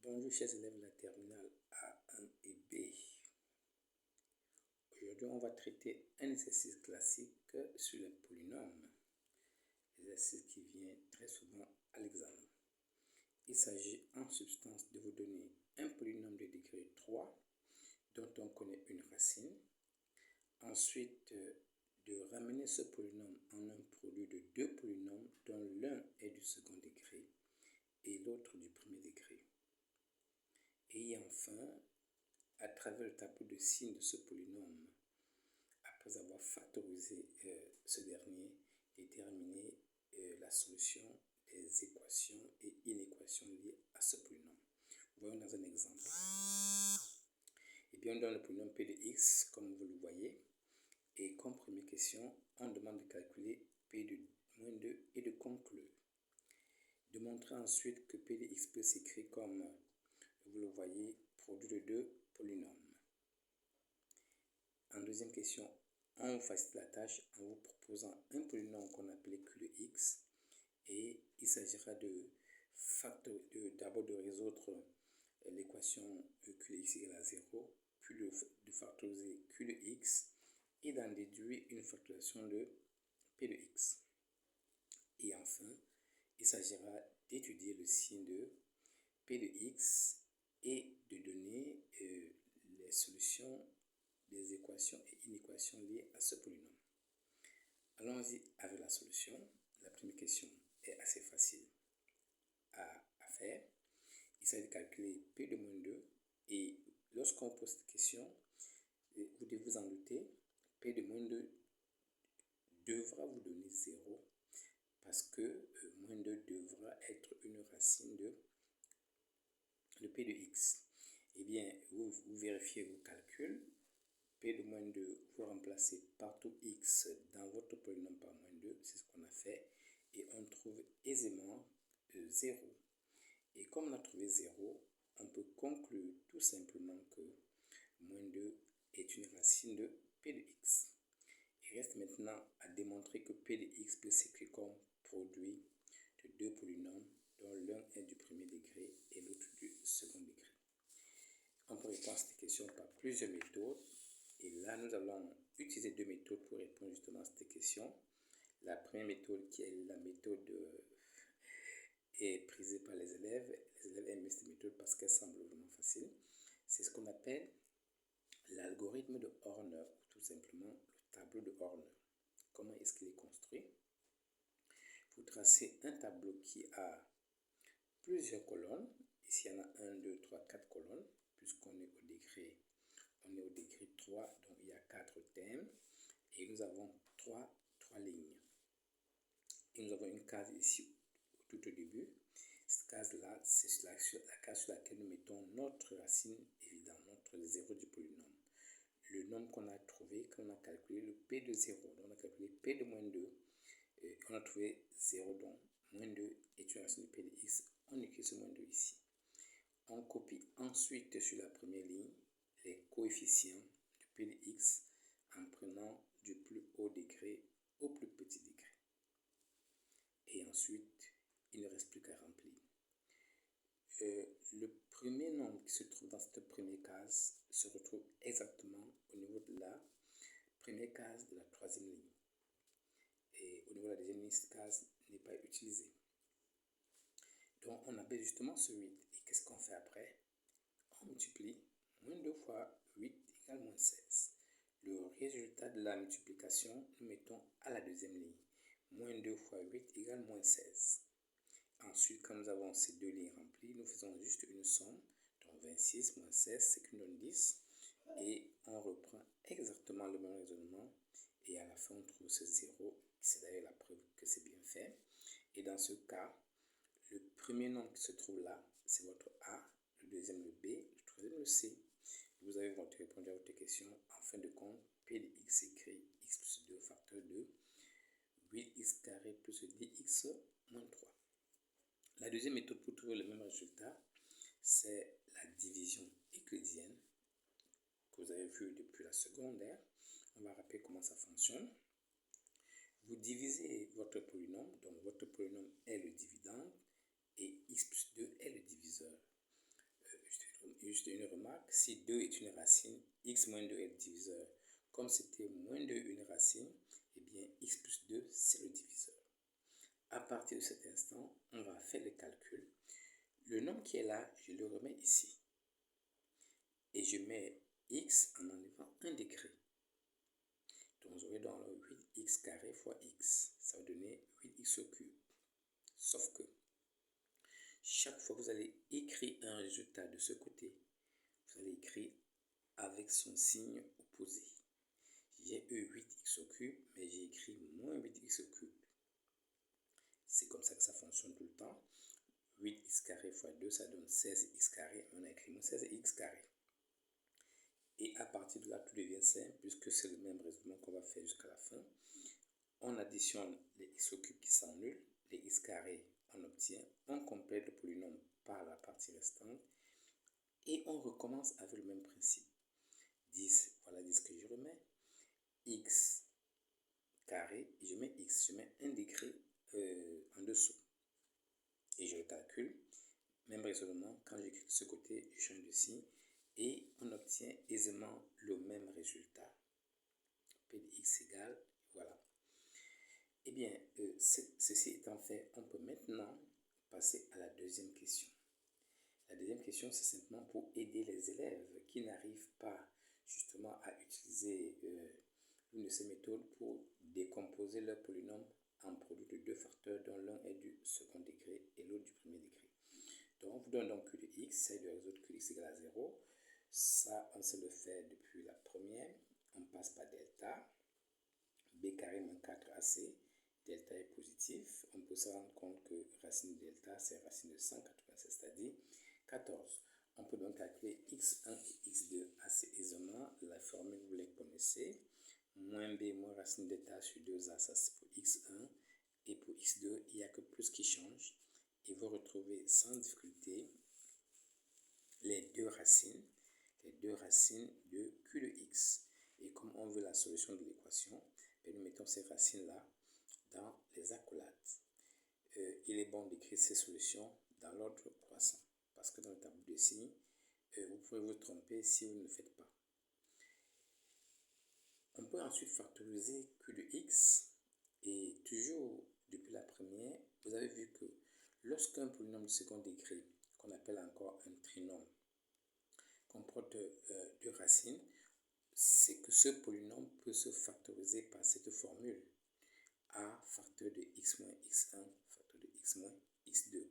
Bonjour chers élèves de la terminale A1 et B. Aujourd'hui, on va traiter un exercice classique sur les polynômes. Exercice qui vient très souvent à l'examen. Il s'agit en substance de vous donner un polynôme de degré 3 dont on connaît une racine. Ensuite, de ramener ce polynôme en un produit de deux polynômes dont l'un est du second degré et l'autre du premier degré. Et enfin, à travers le tableau de signes de ce polynôme, après avoir factorisé ce dernier, déterminer la solution des équations et inéquations liées à ce polynôme. Voyons dans un exemple. Et bien, on donne le polynôme P de x, comme vous le voyez. Et comme première question, on demande de calculer P de moins 2 et de conclure. De montrer ensuite que P de x peut s'écrire comme, vous le voyez, produit de deux polynômes. En deuxième question, on facilite la tâche en vous proposant un polynôme qu'on appelait Q de x. Et il s'agira d'abord de résoudre l'équation Q de x égale à 0, puis de factoriser Q de x et d'en déduire une factorisation de P de x. Et enfin, il s'agira d'étudier le signe de P de x et de donner les solutions des équations et inéquations liées à ce polynôme. Allons-y avec la solution. La première question est assez facile à faire. Il s'agit de calculer P de moins 2 et lorsqu'on pose cette question, vous devez vous en douter, P de moins 2 devra vous donner 0 parce que moins 2 devra être une racine de P de x. Eh bien, vous vérifiez vos calculs. P de moins 2, vous remplacez partout x dans votre polynôme par moins 2, c'est ce qu'on a fait, et on trouve aisément 0. Et comme on a trouvé 0, on peut conclure tout simplement que moins 2 est une racine de P de x. Il reste maintenant à démontrer que P de x peut s'écrire comme produit de deux polynômes dont l'un est du premier degré et l'autre du second degré. On peut répondre à cette question par plusieurs méthodes. Et là, nous allons utiliser deux méthodes pour répondre justement à cette question. La première méthode qui est la méthode est prisée par les élèves. Les élèves aiment cette méthode parce qu'elle semble vraiment facile. C'est ce qu'on appelle l'algorithme de Horner, ou tout simplement le tableau de Horner. Comment est-ce qu'il est construit? Vous tracez un tableau qui a plusieurs colonnes. Ici, il y en a 1, 2, 3, 4 colonnes, puisqu'on est au degré 3, donc il y a 4 thèmes. Et nous avons 3 lignes. Et nous avons une case ici, tout au début. Cette case-là, c'est la case sur laquelle nous mettons notre racine évidente, notre 0 du polynôme. Le nombre qu'on a trouvé, qu'on a calculé, le P de 0. Donc on a calculé P de moins 2. Et on a trouvé 0, donc moins 2 est une racine de P de x. On écrit ce moins 2 ici. On copie ensuite sur la première ligne les coefficients de P de x en prenant du plus haut degré au plus petit degré. Et ensuite, il ne reste plus qu'à remplir. Le premier nombre qui se trouve dans cette première case se retrouve exactement au niveau de la première case de la troisième ligne. Et au niveau de la deuxième ligne, cette case n'est pas utilisée. Donc, on appelle justement ce 8. Et qu'est-ce qu'on fait après? On multiplie. Moins 2 fois 8 égale moins 16. Le résultat de la multiplication, nous mettons à la deuxième ligne. Moins 2 fois 8 égale moins 16. Ensuite, quand nous avons ces deux lignes remplies, nous faisons juste une somme. Donc 26 moins 16, c'est qui nous donne 10. Et on reprend exactement le même raisonnement. Et à la fin, on trouve ce 0. C'est d'ailleurs la preuve que c'est bien fait. Et dans ce cas, le premier nombre qui se trouve là, c'est votre A. Le deuxième, le B. Le troisième, le C. Vous avez répondu à votre question. En fin de compte, P de x écrit x plus 2 facteur de 8x carré plus 10x moins 3. La deuxième méthode pour trouver le même résultat, c'est la division euclidienne que vous avez vu depuis la secondaire. On va rappeler comment ça fonctionne. Vous divisez votre polynôme, donc votre polynôme est le dividende et x plus 2 est le diviseur. si 2 est une racine, x moins 2 est le diviseur. Comme c'était moins 2 une racine, eh bien x plus 2 c'est le diviseur. À partir de cet instant, on va faire le calcul. Le nombre qui est là, je le remets ici. Et je mets x en enlevant 1 degré. Donc j'aurai dans le 8x carré fois x. Ça va donner 8x au cube. Sauf que chaque fois que vous allez écrire un résultat de ce côté, vous allez écrire avec son signe opposé. J'ai eu 8x au cube, mais j'ai écrit moins 8x au cube. C'est comme ça que ça fonctionne tout le temps. 8x carré fois 2, ça donne 16x carré. On a écrit moins 16x carré. Et à partir de là, tout devient simple, puisque c'est le même raisonnement qu'on va faire jusqu'à la fin. On additionne les x au cube qui s'annulent, les x carrés on obtient, on complète le polynôme par la partie restante, et on recommence avec le même principe. 10, voilà 10 que je remets, x carré, et je mets x, je mets 1 degré en dessous. Et je calcule, même raisonnement, quand j'écris de ce côté, je change de signe, et on obtient aisément le même résultat. P de x égale, voilà. Eh bien, ceci étant fait, on peut maintenant passer à la deuxième question. La deuxième question, c'est simplement pour aider les élèves qui n'arrivent pas justement à utiliser une de ces méthodes pour décomposer leur polynôme en produit de deux facteurs dont l'un est du second degré et l'autre du premier degré. Donc, on vous donne donc Q de x, c'est de résoudre Q de x égale à 0. Ça, on sait le faire depuis la première. On passe par delta. B carré moins 4AC. Delta est positif. On peut se rendre compte que racine de delta, c'est racine de 196, c'est-à-dire 14. On peut donc calculer x1 et x2 assez aisément. La formule, vous la connaissez. Moins b moins racine de delta sur 2a, ça c'est pour x1. Et pour x2, il n'y a que plus qui change. Et vous retrouvez sans difficulté les deux racines de q de x. Et comme on veut la solution de l'équation, nous mettons ces racines-là dans les accolades. Il est bon d'écrire ces solutions dans l'ordre croissant, parce que dans le tableau de signes, vous pouvez vous tromper si vous ne le faites pas. On peut ensuite factoriser q de x, et toujours depuis la première, vous avez vu que lorsqu'un polynôme de second degré, qu'on appelle encore un trinôme, comporte deux racines, c'est que ce polynôme peut se factoriser par cette formule. A facteur de x moins x1 facteur de x moins x2.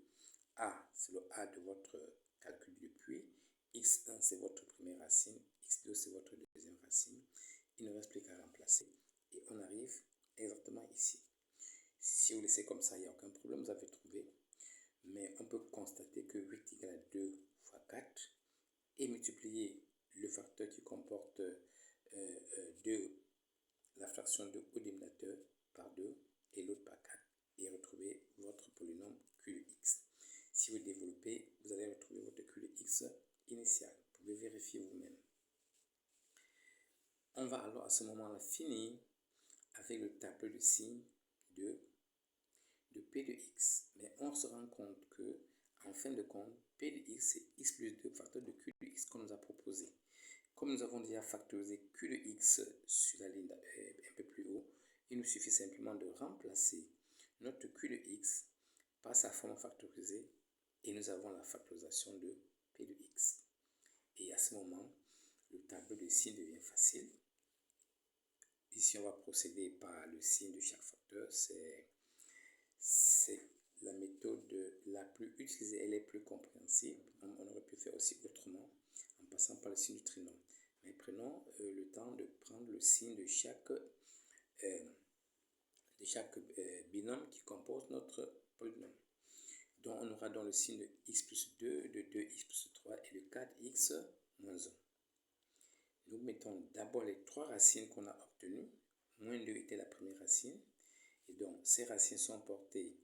A, c'est le A de votre calcul du puits. x1, c'est votre première racine. x2, c'est votre deuxième racine. Il ne reste plus qu'à remplacer. Et on arrive exactement ici. Si vous laissez comme ça, il n'y a aucun problème, vous avez trouvé. Mais on peut constater que 8 égale à 2 fois 4 et multiplier le facteur qui comporte la fraction de au dénominateur par 2 et l'autre par 4 et retrouver votre polynôme q de x. Si vous développez, vous allez retrouver votre q de x initial. Vous pouvez vérifier vous-même. On va alors à ce moment-là finir avec le tableau de signes de p de x. Mais on se rend compte que, en fin de compte, p de x c'est x plus 2 facteur de q de x qu'on nous a proposé. Comme nous avons déjà factorisé q de x sur la ligne un peu plus haut, il nous suffit simplement de remplacer notre q de x par sa forme factorisée et nous avons la factorisation de p de x. Et à ce moment, le tableau de signes devient facile. Ici, on va procéder par le signe de chaque facteur. C'est la méthode la plus utilisée, elle est plus compréhensible. On aurait pu faire aussi autrement en passant par le signe du trinôme. Mais prenons le temps de prendre le signe de chaque binôme qui compose notre polynôme. Donc on aura dans le signe de x plus 2, de 2x plus 3 et de 4x moins 1. Nous mettons d'abord les trois racines qu'on a obtenues. Moins 2 était la première racine. Et donc ces racines sont portées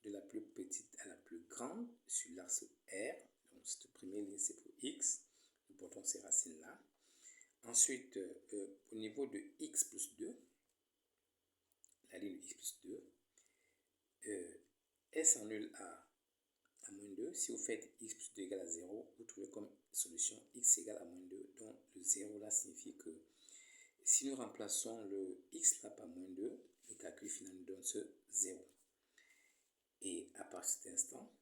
de la plus petite à la plus grande sur l'axe R. Donc cette première ligne c'est pour x. Nous portons ces racines-là. Ensuite, au niveau de x plus 2, la ligne x plus 2, elle s'annule à à moins 2. Si vous faites x plus 2 égale à 0, vous trouvez comme solution x égale à moins 2. Donc le 0 là signifie que si nous remplaçons le x là par moins 2, le calcul final nous donne ce 0. Et à partir de cet instant,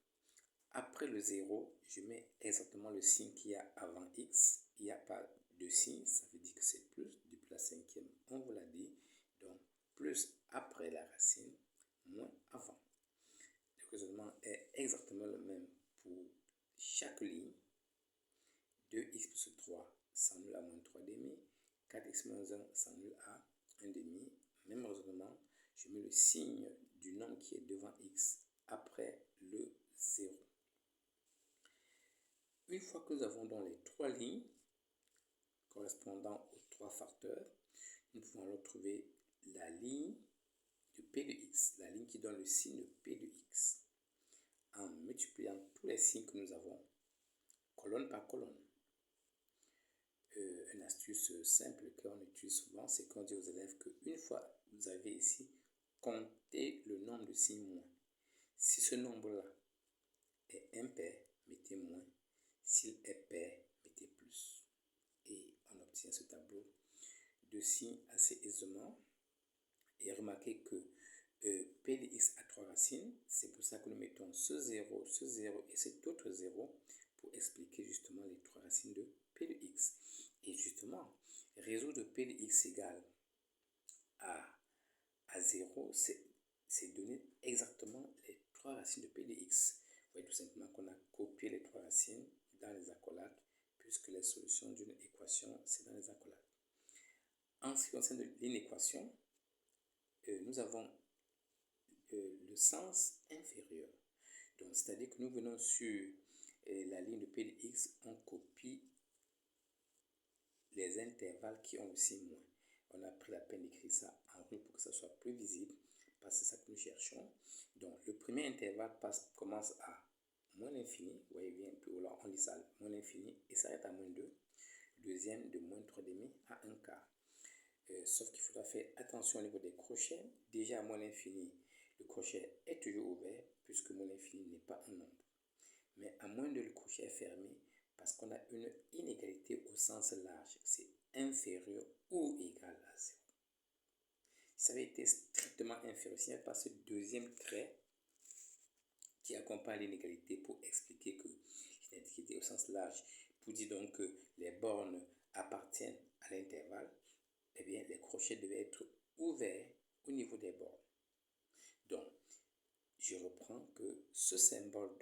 après le 0, je mets exactement le signe qu'il y a avant x. Il n'y a pas de signe, ça veut dire que c'est plus. Depuis la cinquième, on vous l'a dit. Donc, plus après la racine, moins avant. Le raisonnement est exactement le même pour chaque ligne. 2x plus 3 s'annule à moins 3 demi. 4x moins 1 s'annule à 1 demi. Même raisonnement, je mets le signe du nombre qui est devant x après le 0. Une fois que nous avons donc les 3 lignes correspondant aux 3 facteurs, nous pouvons retrouver la ligne de P de x, la ligne qui donne le signe de P de x, en multipliant tous les signes que nous avons, colonne par colonne. Une astuce simple qu'on utilise souvent, c'est qu'on dit aux élèves qu'une fois vous avez ici, comptez le nombre de signes moins. Si ce nombre-là est impair, mettez moins. S'il est pair, mettez plus. Et on obtient ce tableau de signes assez aisément. Et remarquez que P de x a 3 racines. C'est pour ça que nous mettons ce 0 et cet autre 0 pour expliquer justement les 3 racines de P de x. Et justement, résoudre P de x égale à 0, c'est donner exactement les 3 racines de P de x. Vous voyez tout simplement qu'on a copié les 3 racines dans les accolades, puisque les solutions d'une équation, c'est dans les accolades. En ce qui concerne l'inéquation, nous avons le sens inférieur. Donc, c'est-à-dire que nous venons sur la ligne de P de x, on copie les intervalles qui ont le signe moins. On a pris la peine d'écrire ça en rouge pour que ça soit plus visible, parce que c'est ça que nous cherchons. Donc, le premier intervalle commence à moins l'infini, vous voyez bien, puis là, on lit ça, moins l'infini, et s'arrête à moins 2. Deuxième, de moins 3 demi à 1 quart. Sauf qu'il faudra faire attention au niveau des crochets. Déjà, à moins l'infini, le crochet est toujours ouvert, puisque moins l'infini n'est pas un nombre. Mais à moins 2, le crochet est fermé, parce qu'on a une inégalité au sens large. C'est inférieur ou égal à 0. Si ça avait été strictement inférieur, s'il n'y avait pas ce deuxième trait qui accompagne l'inégalité pour expliquer que l'inégalité au sens large, pour dire donc que les bornes appartiennent à l'intervalle, eh bien, les crochets devaient être ouverts au niveau des bornes. Donc, je reprends que ce symbole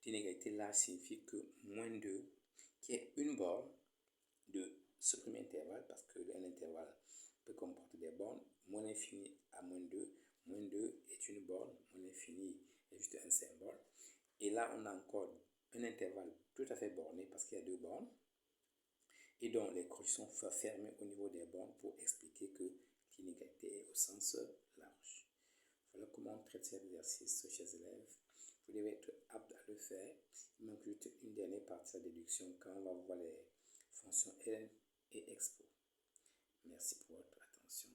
d'inégalité large signifie que moins 2, qui est une borne de ce premier intervalle, parce qu'un intervalle peut comporter des bornes, moins l'infini à moins 2 est une borne, moins l'infini est juste un symbole. Et là, on a encore un intervalle tout à fait borné, parce qu'il y a 2 bornes. Et donc, les crochets sont fermés au niveau des bornes pour expliquer que l'inégalité est au sens large. Voilà comment on traite cet exercice, chers élèves. Vous devez être apte à le faire. Il manque juste une dernière partie de la déduction quand on va voir les fonctions ln et expo. Merci pour votre attention.